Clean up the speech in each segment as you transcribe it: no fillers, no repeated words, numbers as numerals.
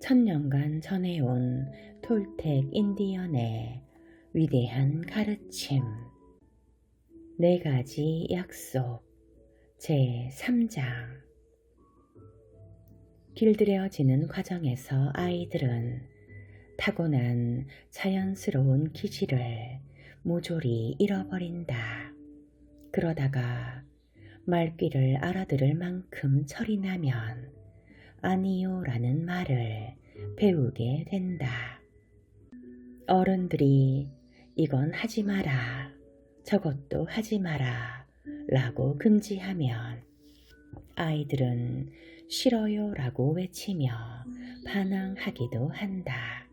천년간 전해온 톨텍 인디언의 위대한 가르침. 네 가지 약속 제3장. 길들여지는 과정에서 아이들은 타고난 자연스러운 기질을 모조리 잃어버린다. 그러다가 말귀를 알아들을 만큼 철이 나면 아니요 라는 말을 배우게 된다. 어른들이 이건 하지 마라, 저것도 하지 마라 라고 금지하면 아이들은 싫어요 라고 외치며 반항하기도 한다.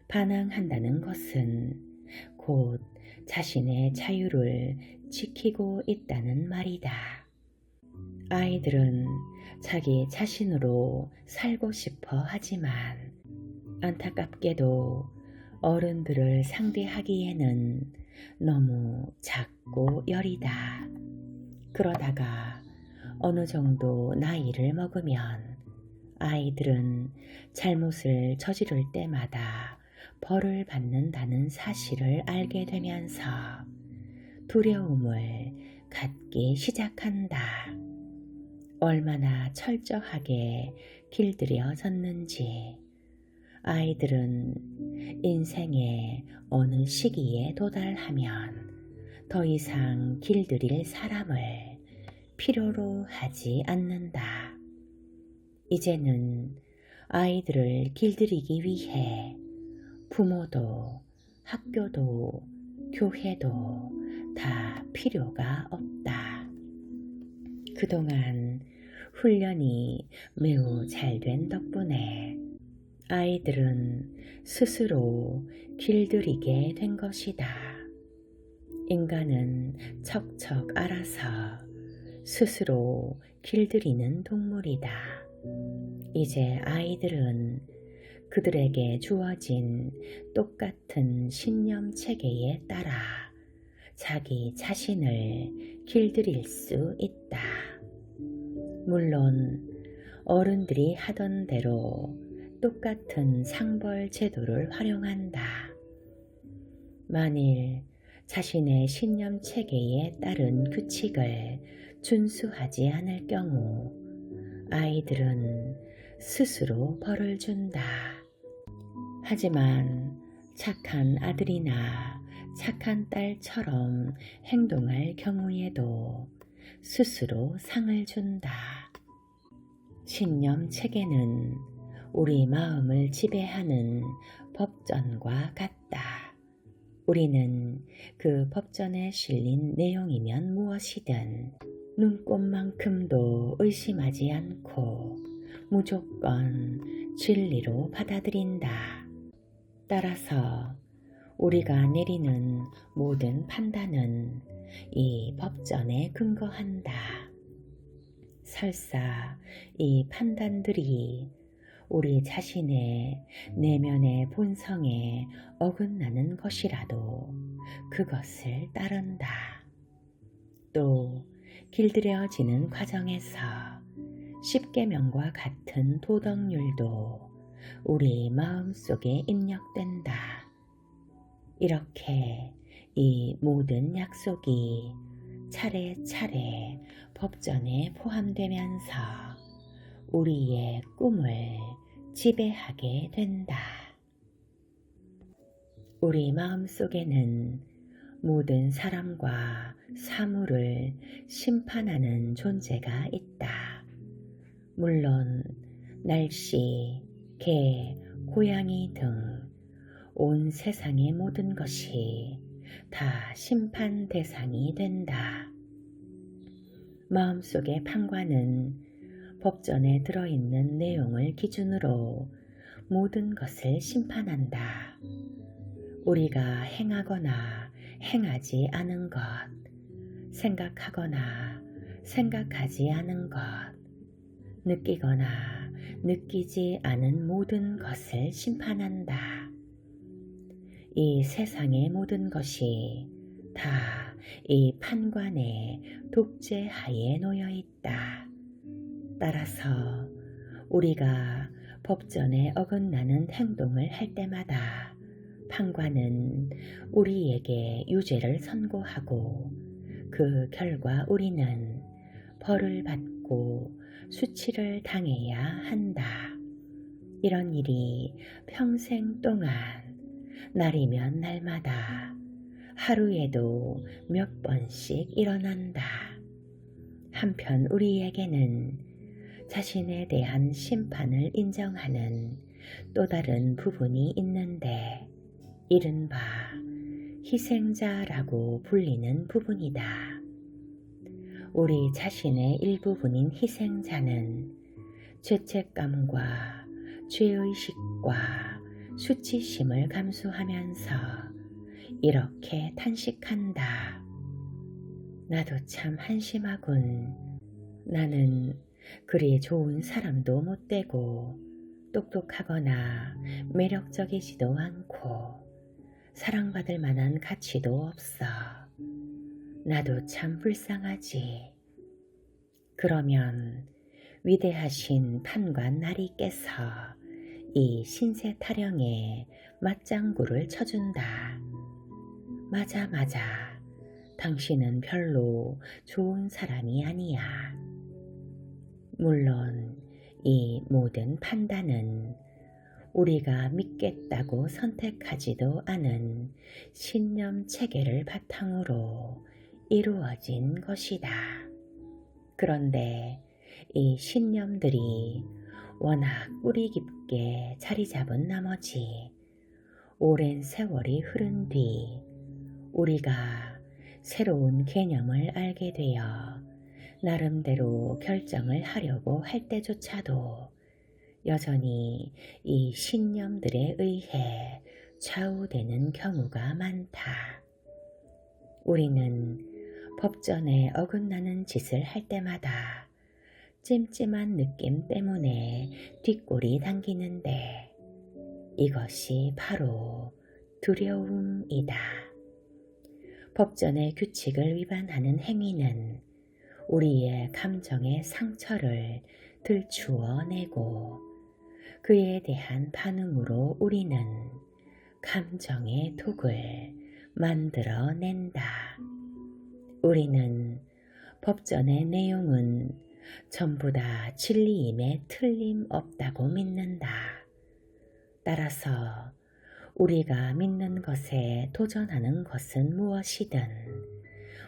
반항한다는 것은 곧 자신의 자유를 지키고 있다는 말이다. 아이들은 자기 자신으로 살고 싶어 하지만 안타깝게도 어른들을 상대하기에는 너무 작고 여리다. 그러다가 어느 정도 나이를 먹으면 아이들은 잘못을 저지를 때마다 벌을 받는다는 사실을 알게 되면서 두려움을 갖기 시작한다. 얼마나 철저하게 길들여졌는지 아이들은 인생의 어느 시기에 도달하면 더 이상 길들일 사람을 필요로 하지 않는다. 이제는 아이들을 길들이기 위해 부모도 학교도 교회도 다 필요가 없다. 그동안 훈련이 매우 잘된 덕분에 아이들은 스스로 길들이게 된 것이다. 인간은 척척 알아서 스스로 길들이는 동물이다. 이제 아이들은 그들에게 주어진 똑같은 신념 체계에 따라 자기 자신을 길들일 수 있다. 물론 어른들이 하던 대로 똑같은 상벌 제도를 활용한다. 만일 자신의 신념 체계에 따른 규칙을 준수하지 않을 경우 아이들은 스스로 벌을 준다. 하지만 착한 아들이나 착한 딸처럼 행동할 경우에도 스스로 상을 준다. 신념 체계는 우리 마음을 지배하는 법전과 같다. 우리는 그 법전에 실린 내용이면 무엇이든 눈꼽만큼도 의심하지 않고 무조건 진리로 받아들인다. 따라서 우리가 내리는 모든 판단은 이 법전에 근거한다. 설사 이 판단들이 우리 자신의 내면의 본성에 어긋나는 것이라도 그것을 따른다. 또 길들여지는 과정에서 십계명과 같은 도덕률도 우리 마음속에 입력된다. 이렇게 이 모든 약속이 차례차례 법전에 포함되면서 우리의 꿈을 지배하게 된다. 우리 마음속에는 모든 사람과 사물을 심판하는 존재가 있다. 물론 날씨, 개, 고양이 등 온 세상의 모든 것이 다 심판 대상이 된다. 마음속의 판관은 법전에 들어있는 내용을 기준으로 모든 것을 심판한다. 우리가 행하거나 행하지 않은 것, 생각하거나 생각하지 않은 것, 느끼거나 느끼지 않은 모든 것을 심판한다. 이 세상의 모든 것이 다 이 판관의 독재하에 놓여 있다. 따라서 우리가 법전에 어긋나는 행동을 할 때마다 판관은 우리에게 유죄를 선고하고 그 결과 우리는 벌을 받고 수치를 당해야 한다. 이런 일이 평생 동안 날이면 날마다 하루에도 몇 번씩 일어난다. 한편 우리에게는 자신에 대한 심판을 인정하는 또 다른 부분이 있는데 이른바 희생자라고 불리는 부분이다. 우리 자신의 일부분인 희생자는 죄책감과 죄의식과 수치심을 감수하면서 이렇게 탄식한다. 나도 참 한심하군. 나는 그리 좋은 사람도 못 되고 똑똑하거나 매력적이지도 않고 사랑받을 만한 가치도 없어. 나도 참 불쌍하지. 그러면 위대하신 판관 나리께서 이 신세 타령에 맞장구를 쳐준다. 맞아. 당신은 별로 좋은 사람이 아니야. 물론 이 모든 판단은 우리가 믿겠다고 선택하지도 않은 신념 체계를 바탕으로 이루어진 것이다. 그런데 이 신념들이 워낙 뿌리 깊게 자리 잡은 나머지 오랜 세월이 흐른 뒤 우리가 새로운 개념을 알게 되어 나름대로 결정을 하려고 할 때조차도 여전히 이 신념들에 의해 좌우되는 경우가 많다. 우리는 법전에 어긋나는 짓을 할 때마다 찜찜한 느낌 때문에 뒷골이 당기는데 이것이 바로 두려움이다. 법전의 규칙을 위반하는 행위는 우리의 감정의 상처를 들추어내고 그에 대한 반응으로 우리는 감정의 독을 만들어낸다. 우리는 법전의 내용은 전부 다 진리임에 틀림없다고 믿는다. 따라서 우리가 믿는 것에 도전하는 것은 무엇이든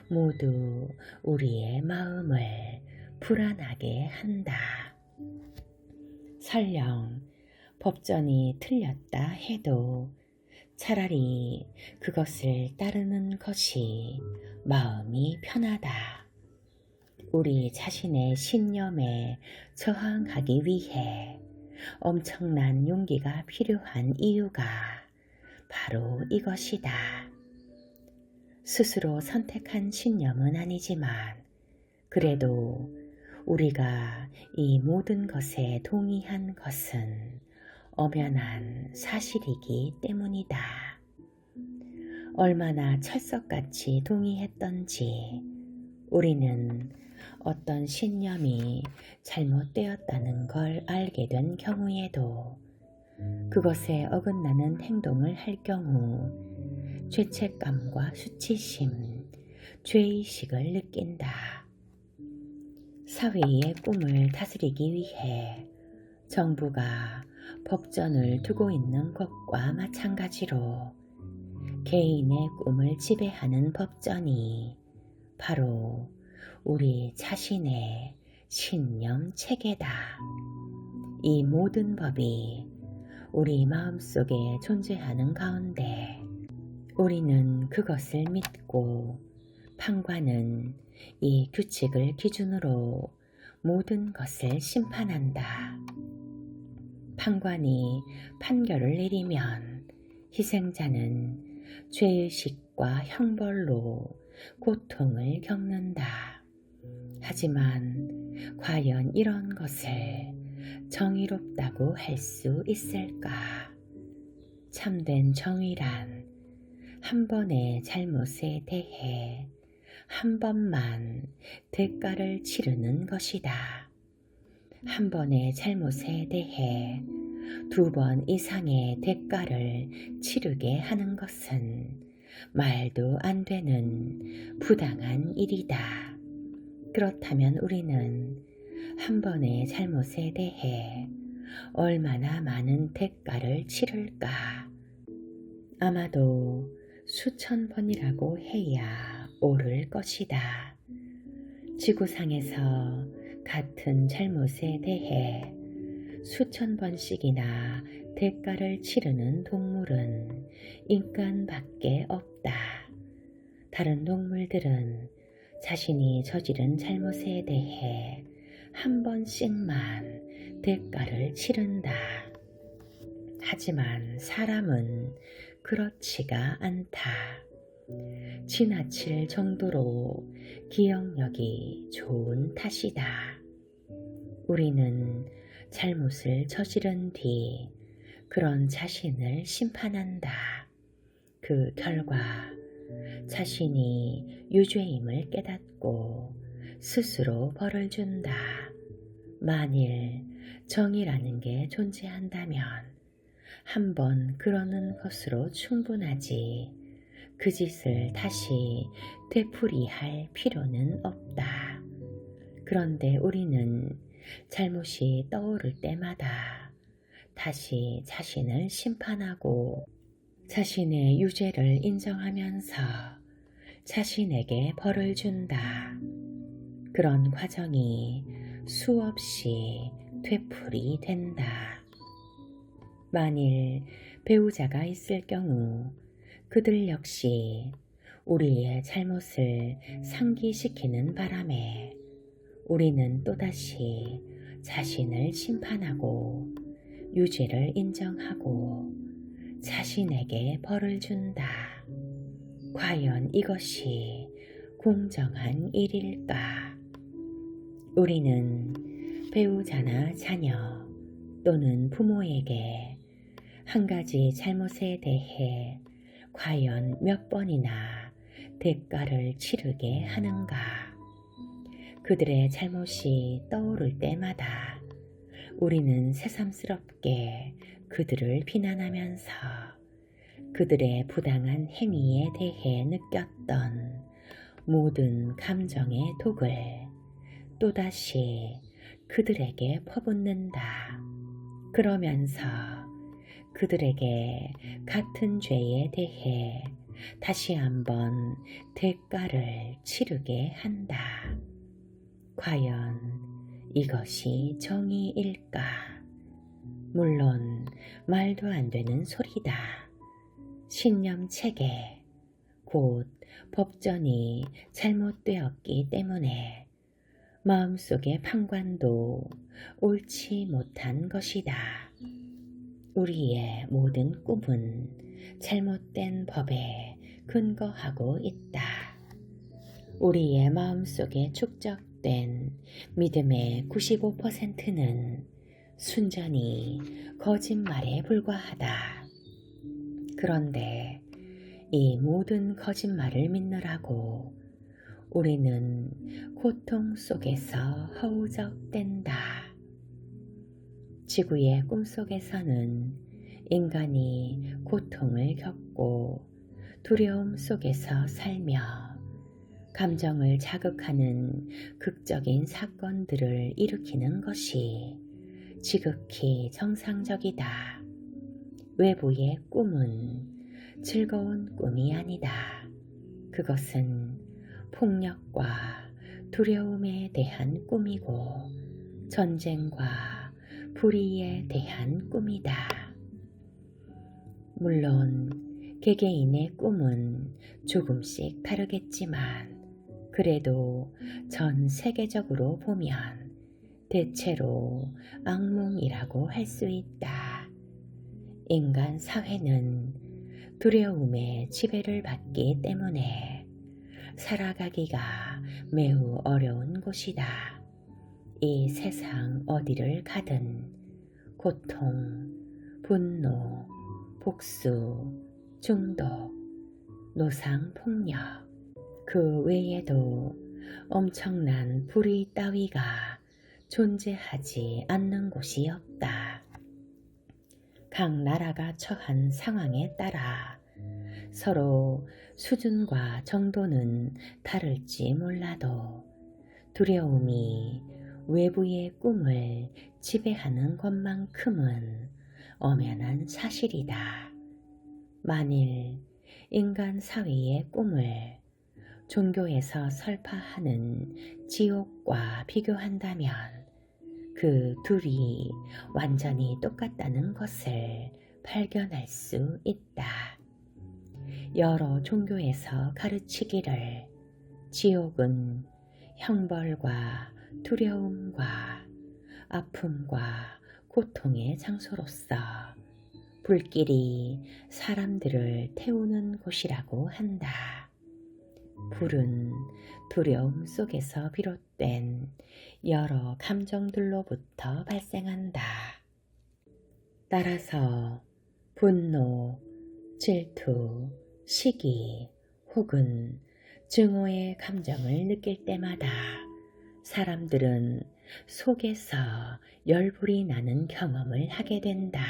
모두 우리의 마음을 불안하게 한다. 설령 법전이 틀렸다 해도 차라리 그것을 따르는 것이 마음이 편하다. 우리 자신의 신념에 저항하기 위해 엄청난 용기가 필요한 이유가 바로 이것이다. 스스로 선택한 신념은 아니지만 그래도 우리가 이 모든 것에 동의한 것은 엄연한 사실이기 때문이다. 얼마나 철석같이 동의했던지 우리는 어떤 신념이 잘못되었다는 걸 알게 된 경우에도 그것에 어긋나는 행동을 할 경우 죄책감과 수치심, 죄의식을 느낀다. 사회의 꿈을 다스리기 위해 정부가 법전을 두고 있는 것과 마찬가지로 개인의 꿈을 지배하는 법전이 바로 우리 자신의 신념 체계다. 이 모든 법이 우리 마음속에 존재하는 가운데 우리는 그것을 믿고 판관은 이 규칙을 기준으로 모든 것을 심판한다. 판관이 판결을 내리면 희생자는 죄의식과 형벌로 고통을 겪는다. 하지만 과연 이런 것을 정의롭다고 할 수 있을까? 참된 정의란 한 번의 잘못에 대해 한 번만 대가를 치르는 것이다. 한 번의 잘못에 대해 두 번 이상의 대가를 치르게 하는 것은 말도 안 되는 부당한 일이다. 그렇다면 우리는 한 번의 잘못에 대해 얼마나 많은 대가를 치를까? 아마도 수천 번이라고 해야 옳을 것이다. 지구상에서 같은 잘못에 대해 수천 번씩이나 대가를 치르는 동물은 인간밖에 없다. 다른 동물들은 자신이 저지른 잘못에 대해 한 번씩만 대가를 치른다. 하지만 사람은 그렇지가 않다. 지나칠 정도로 기억력이 좋은 탓이다. 우리는 잘못을 저지른 뒤 그런 자신을 심판한다. 그 결과 자신이 유죄임을 깨닫고 스스로 벌을 준다. 만일 정의라는 게 존재한다면 한 번 그러는 것으로 충분하지 그 짓을 다시 되풀이할 필요는 없다. 그런데 우리는 잘못이 떠오를 때마다 다시 자신을 심판하고 자신의 유죄를 인정하면서 자신에게 벌을 준다. 그런 과정이 수없이 되풀이된다. 만일 배우자가 있을 경우 그들 역시 우리의 잘못을 상기시키는 바람에 우리는 또다시 자신을 심판하고 유죄를 인정하고 자신에게 벌을 준다. 과연 이것이 공정한 일일까? 우리는 배우자나 자녀 또는 부모에게 한 가지 잘못에 대해 과연 몇 번이나 대가를 치르게 하는가? 그들의 잘못이 떠오를 때마다 우리는 새삼스럽게 그들을 비난하면서 그들의 부당한 행위에 대해 느꼈던 모든 감정의 독을 또다시 그들에게 퍼붓는다. 그러면서 그들에게 같은 죄에 대해 다시 한번 대가를 치르게 한다. 과연 이것이 정의일까? 물론 말도 안 되는 소리다. 신념 체계, 곧 법전이 잘못되었기 때문에 마음속의 판관도 옳지 못한 것이다. 우리의 모든 꿈은 잘못된 법에 근거하고 있다. 우리의 마음속에 축적된 믿음의 95%는 순전히 거짓말에 불과하다. 그런데 이 모든 거짓말을 믿느라고 우리는 고통 속에서 허우적댄다. 지구의 꿈속에서는 인간이 고통을 겪고 두려움 속에서 살며 감정을 자극하는 극적인 사건들을 일으키는 것이 지극히 정상적이다. 외부의 꿈은 즐거운 꿈이 아니다. 그것은 폭력과 두려움에 대한 꿈이고 전쟁과 불의에 대한 꿈이다. 물론 개개인의 꿈은 조금씩 다르겠지만 그래도 전 세계적으로 보면 대체로 악몽이라고 할 수 있다. 인간 사회는 두려움에 지배를 받기 때문에 살아가기가 매우 어려운 곳이다. 이 세상 어디를 가든 고통, 분노, 복수, 중독, 노상폭력, 그 외에도 엄청난 불의 따위가 존재하지 않는 곳이 없다. 각 나라가 처한 상황에 따라 서로 수준과 정도는 다를지 몰라도 두려움이 외부의 꿈을 지배하는 것만큼은 엄연한 사실이다. 만일 인간 사회의 꿈을 종교에서 설파하는 지옥과 비교한다면 그 둘이 완전히 똑같다는 것을 발견할 수 있다. 여러 종교에서 가르치기를 지옥은 형벌과 두려움과 아픔과 고통의 장소로서 불길이 사람들을 태우는 곳이라고 한다. 불은 두려움 속에서 비롯된 여러 감정들로부터 발생한다. 따라서 분노, 질투, 시기 혹은 증오의 감정을 느낄 때마다 사람들은 속에서 열불이 나는 경험을 하게 된다.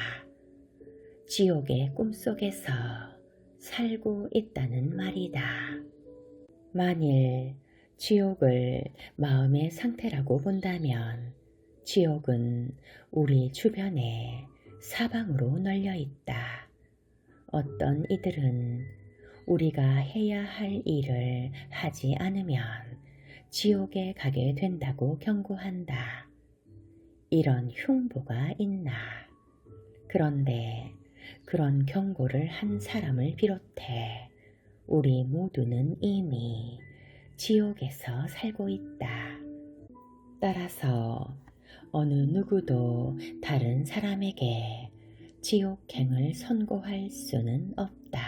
지옥의 꿈속에서 살고 있다는 말이다. 만일 지옥을 마음의 상태라고 본다면 지옥은 우리 주변에 사방으로 널려 있다. 어떤 이들은 우리가 해야 할 일을 하지 않으면 지옥에 가게 된다고 경고한다. 이런 흉보가 있나? 그런데 그런 경고를 한 사람을 비롯해 우리 모두는 이미 지옥에서 살고 있다. 따라서 어느 누구도 다른 사람에게 지옥행을 선고할 수는 없다.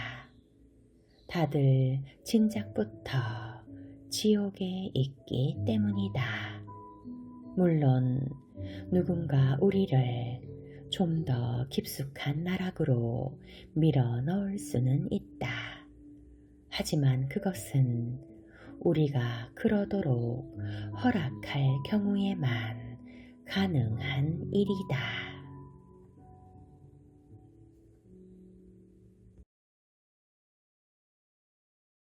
다들 진작부터 지옥에 있기 때문이다. 물론 누군가 우리를 좀 더 깊숙한 나락으로 밀어 넣을 수는 있다. 하지만 그것은 우리가 그러도록 허락할 경우에만 가능한 일이다.